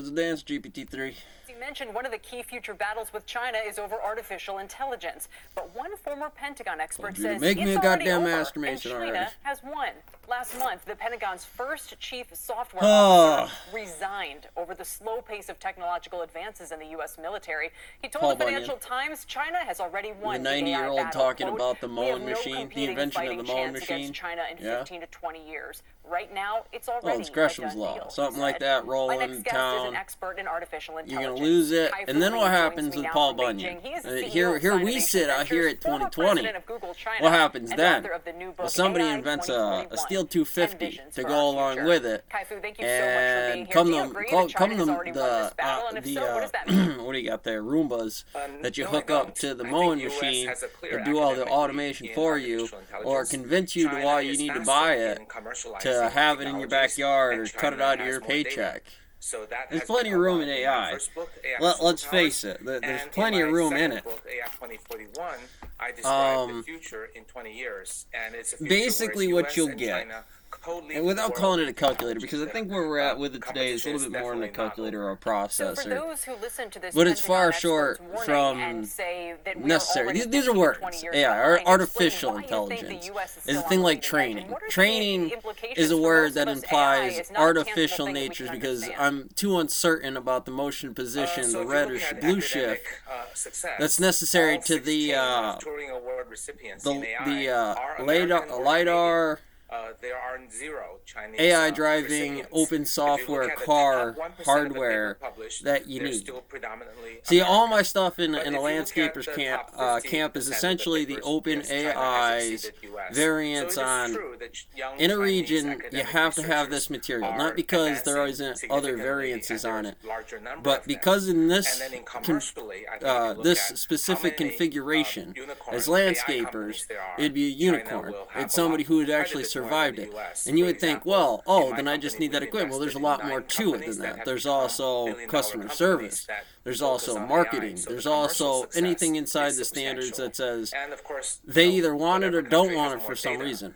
Let's dance, GPT-3. You mentioned one of the key future battles with China is over artificial intelligence. But one former Pentagon expert says make me it's a goddamn already over, master mason and China already. has won. Last month, the Pentagon's first chief software officer resigned over the slow pace of technological advances in the U.S. military. He told the Financial Times China has already won the 90-year-old AI battle. talking Quote, about the "We have Moan no machine, the competing invention of fighting the Moan chance machine." against China in Yeah. 15 to 20 years. Right now, it's Oh, already it's Gresham's a done law. deal, Something he like said. that, My rolling next guest is town. an expert in artificial You're intelligence. gonna lose it, Kai-Fu and then Lee what joins happens me with now Paul from Bunyan? Beijing. He is the CEO Here of we Innovation sit out here Ventures, at former 2020. president of Google China, What happens and then? author of the new book, Well, somebody AI invents a 2041, Steel 10 250 Visions to for go our along future. with it. Kai-Fu, thank you so much for being And here. come Do you the agree that China has the already won this battle? And if so, what does that mean? what do you got there? Roombas that you No, hook I up don't. to the I mowing think US machine has a clear and do all the academic lead automation in for you, artificial or intelligence. convince you to China why you is need to faster buy it in commercializing to have it in your technologies, backyard and or cut it China out of has your more data. paycheck. So that There's has plenty of become room why in in my AI. first book, AI Let's Superpowers, face it, there's and plenty in of my room in second it. book, AI 2041, I describe the future in 20 years, and it's a future Basically where what US you'll and get, China co-lead and without the calling world it a in calculator, technology. because I think where we're at with it today is a little bit more than a calculator or a So for processor. those who listen to this But it's Pentagon far expert's short warning from and say that we are necessary. already These are 15 to 20 words. years AI, behind, artificial explain why you think intelligence the US is is still a on thing the like leading edge, training. and what are the Training implications is a for word most that of us? AI implies is not a tangible artificial thing that we natures can because understand. I'm too uncertain about the motion position, So the if you red look or at blue academic, shift success, that's necessary all to the 16 Turing Award recipients in AI are LiDAR, American or LiDAR there are 0 Chinese AI driving recipients. open If you software look at the car top 1% of the hardware paper published, that you they're need. still predominantly See, American. all my stuff in But a if you look at landscaper's the camp, top camp is 50% of the essentially the papers, open yes, China has AI's exceeded US. variants So it is on. true that young In a Chinese region, you academic have to have this researchers material, are not because there advancing isn't other significantly, variances and on there's it, larger number but of them. because in this And then in commercially, I think if you look this at specific how many, configuration, unicorn as AI landscapers, companies there are, it'd be a China unicorn. will have It's a somebody lot who had more actually credit more survived than it. the US. And you For would think, example, well, in oh, my then I just company, need that we've equipment. Well, there's a invested in lot 9 more to it companies than that that. have There's become also billion-dollar customer companies service. that There's focus also on marketing. AI. So There's the commercial also success anything inside is the standards that substantial. says And of course, they either want it or whatever don't country want has it more for some data, reason.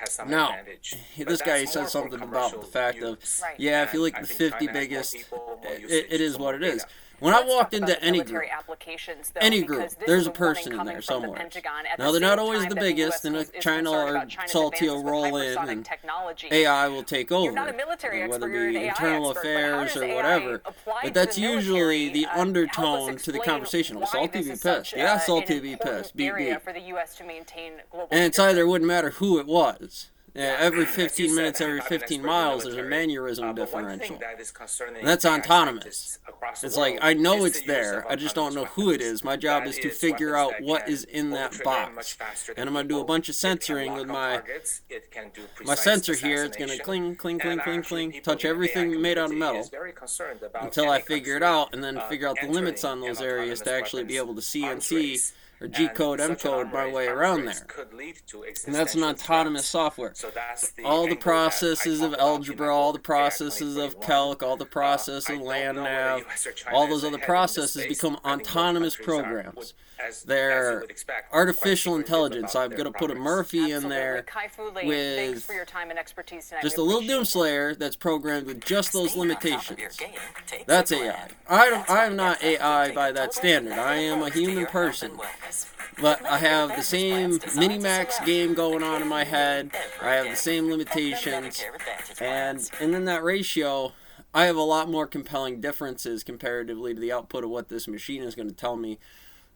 has some Now, advantage. But this guy that's says more for something about the commercial fact of, use. Right. yeah, if you And look I at the think 50 China has more biggest, people, more it usage, is so what more it is. data. When I Let's walked talk about into the any military group, applications, though, any because group, this there's is a a warning person in coming there from the somewhere. Pentagon at Now, the they're not same always time the that the biggest, US and is if China concerned or about China's Salty will advances with roll in hypersonic and technology. AI will take over. You're not a military whether expert, you're it an be AI internal expert, but how affairs does or AI whatever. apply But to that's the usually military? the Help us undertone to the explain conversation. why Salty this be is pissed. such Yeah, an Salty be important pissed. Beep, area beep. for the U.S. to maintain global And it's leadership. either wouldn't matter who it was. Every As you 15 said, minutes, I'm every not an 15 expert in miles, there's a military, mannerism but one thing differential. that is concerning And that's AI autonomous. scientists across the It's world like, I know is it's the use there, of I just don't know autonomous who it weapons. is. My job That is to is figure weapons out that what can is in pull the that trigger box. much faster than And I'm going to do a people. bunch of It can censoring lock with on my targets. It can do precise sensor here. It's going to assassination. cling, cling, cling, And cling, actually, cling, people touch in the everything AI made out of community metal is very concerned about until I any figure it country, out and then figure out the limits on entering those an areas to autonomous actually be able to arms CNC race. or G-code, And such an M-code my way around race there. could lead to And that's an existential autonomous threats. software. So that's the All the angle that I processes talk of about in my algebra, all the book, AI processes of 2041. calc, all the processes I of don't land know whether nav, US or China all is those other ahead in this processes space. become I think both autonomous countries are, programs. as you They're would expect, artificial quite secretive intelligence. about I'm their going to put a progress. Murphy in Absolutely. there Kai-Fu Lee, with thanks for your time and expertise tonight. just We a little appreciate it. Doomslayer that's programmed with just those Staying on top of limitations. your game takes That's a AI. plan. I am not That's why AI take by a that total standard. I am a approach to human your health person. and wellness. But I have the Medicare same Advantage plans Minimax designed to game surround going on in my head. I have the same limitations. Medicare Advantage And plans. in that ratio, I have a lot more compelling differences comparatively to the output of what this machine is going to tell me.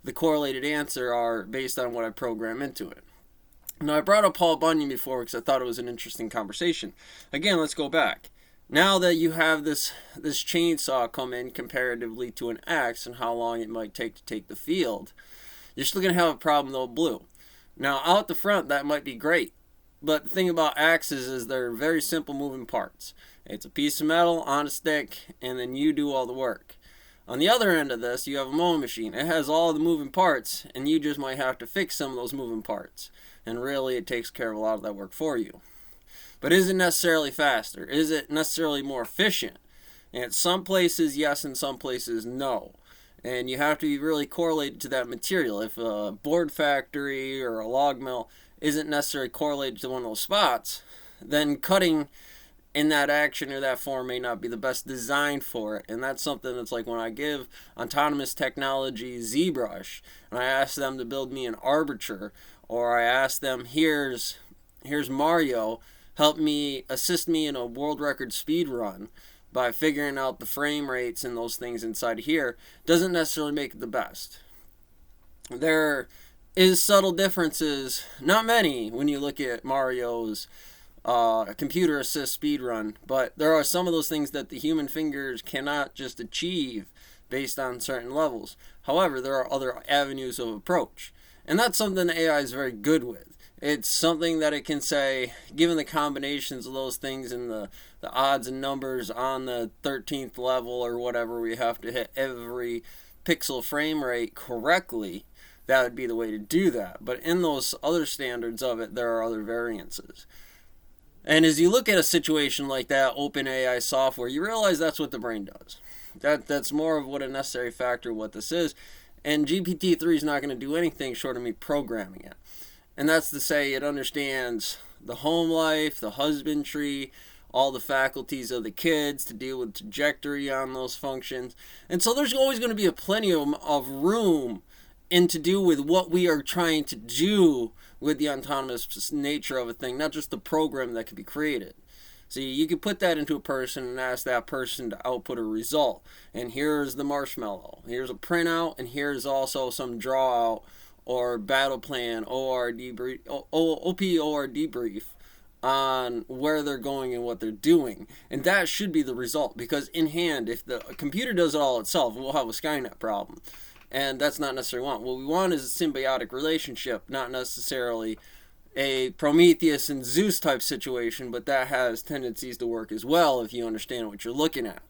The correlated answer are based on what I program into it. Now, I brought up Paul Bunyan before because I thought it was an interesting conversation. Again, let's go back. Now that you have this chainsaw come in comparatively to an axe and how long it might take to take the field, you're still going to have a problem with old blue. Now, out the front, that might be great. But the thing about axes is they're very simple moving parts. It's a piece of metal on a stick, and then you do all the work. On the other end of this, you have a mowing machine. It has all the moving parts, and you just might have to fix some of those moving parts. And really, it takes care of a lot of that work for you. But is it necessarily faster? Is it necessarily more efficient? And some places, yes, and some places, no. And you have to be really correlated to that material. If a board factory or a log mill isn't necessarily correlated to one of those spots, then cutting in that action or that form may not be the best design for it. And that's something that's like when I give autonomous technology ZBrush and I ask them to build me an arbiter, or I ask them, here's Mario, assist me in a world record speed run by figuring out the frame rates and those things inside here, doesn't necessarily make it the best. There is subtle differences, not many, when you look at Mario's computer assist speedrun, but there are some of those things that the human fingers cannot just achieve based on certain levels. However, there are other avenues of approach, and that's something the AI is very good with. It's something that it can say, given the combinations of those things and the odds and numbers on the 13th level or whatever, we have to hit every pixel frame rate correctly, that would be the way to do that. But in those other standards of it, there are other variances. And as you look at a situation like that, OpenAI software, you realize that's what the brain does. That's more of what a necessary factor of what this is. And GPT-3 is not going to do anything short of me programming it. And that's to say it understands the home life, the husbandry, all the faculties of the kids to deal with trajectory on those functions. And so there's always going to be a plenty of room and to do with what we are trying to do with the autonomous nature of a thing, not just the program that could be created. See, you could put that into a person and ask that person to output a result. And here's the marshmallow. Here's a printout, and here's also some draw out or battle plan OR debrief, OP/OR debrief on where they're going and what they're doing. And that should be the result, because in hand, if the computer does it all itself, we'll have a Skynet problem. And that's not necessarily what we want. What we want is a symbiotic relationship, not necessarily a Prometheus and Zeus type situation, but that has tendencies to work as well if you understand what you're looking at.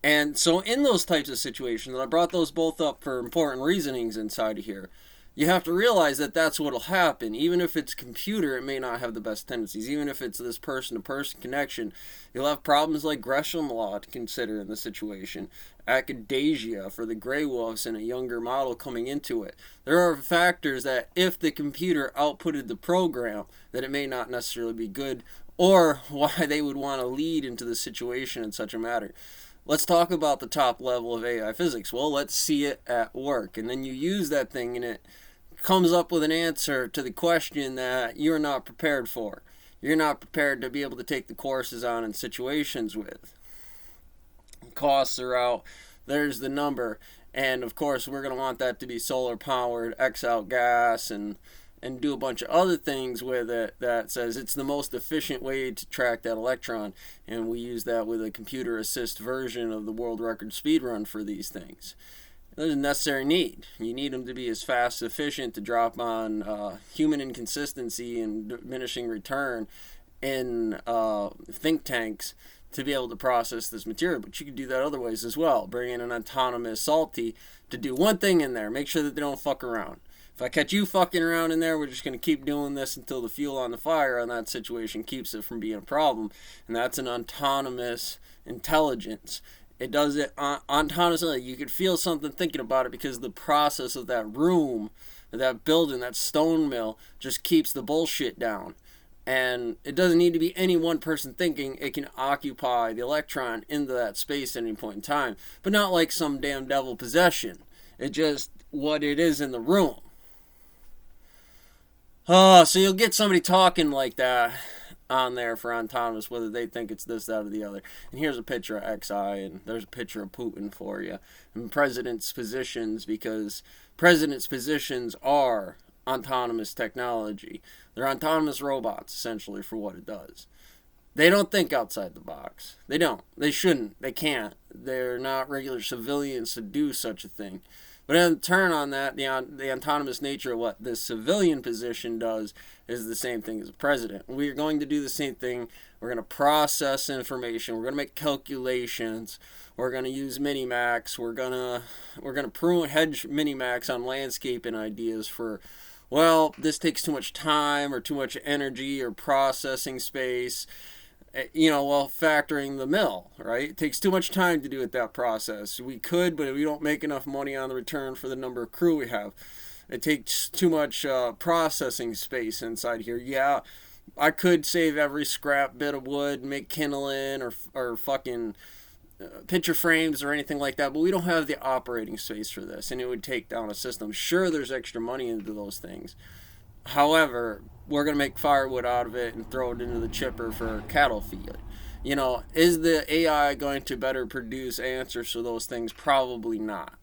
And so in those types of situations, and I brought those both up for important reasonings inside of here, you have to realize that that's what will happen. Even if it's a computer, it may not have the best tendencies. Even if it's this person-to-person connection, you'll have problems like Gresham law to consider in the situation. Acadasia for the gray wolves and a younger model coming into it. There are factors that if the computer outputted the program, that it may not necessarily be good, or why they would want to lead into the situation in such a matter. Let's talk about the top level of AI physics. Well, let's see it at work. And then you use that thing and it comes up with an answer to the question that you're not prepared for. You're not prepared to be able to take the courses on in situations with. Costs are out. There's the number. And of course, we're going to want that to be solar powered, X out gas, and do a bunch of other things with it that says it's the most efficient way to track that electron. And we use that with a computer assist version of the world record speed run for these things. There's a necessary need. You need them to be as fast, efficient to drop on human inconsistency and diminishing return in think tanks to be able to process this material. But you can do that other ways as well. Bring in an autonomous salty to do one thing in there. Make sure that they don't fuck around. If I catch you fucking around in there, we're just going to keep doing this until the fuel on the fire on that situation keeps it from being a problem. And that's an autonomous intelligence. It does it autonomously. You could feel something thinking about it because the process of that room, that building, that stone mill just keeps the bullshit down. And it doesn't need to be any one person thinking. It can occupy the electron into that space at any point in time. But not like some damn devil possession. It's just what it is in the room. So you'll get somebody talking like that on there for autonomous, whether they think it's this, that, or the other. And here's a picture of XI, and there's a picture of Putin for you. And president's positions, because president's positions are autonomous technology. They're autonomous robots, essentially, for what it does. They don't think outside the box. They don't. They shouldn't. They can't. They're not regular civilians to do such a thing. But in turn on that, the autonomous nature of what the civilian position does is the same thing as the president. We're going to do the same thing. We're going to process information. We're going to make calculations. We're going to use minimax. We're going to prune hedge minimax on landscaping ideas for, well, this takes too much time or too much energy or processing space. While factoring the mill, right? It takes too much time to do it, that process. We could, but we don't make enough money on the return for the number of crew we have. It takes too much processing space inside here. Yeah, I could save every scrap bit of wood, make kindling or fucking picture frames or anything like that, but we don't have the operating space for this, and it would take down a system. Sure, there's extra money into those things. However, we're going to make firewood out of it and throw it into the chipper for cattle feed. You know, is the AI going to better produce answers for those things? Probably not.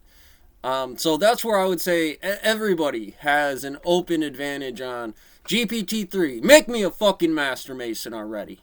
So that's where I would say everybody has an open advantage on GPT-3. Make me a fucking master mason already.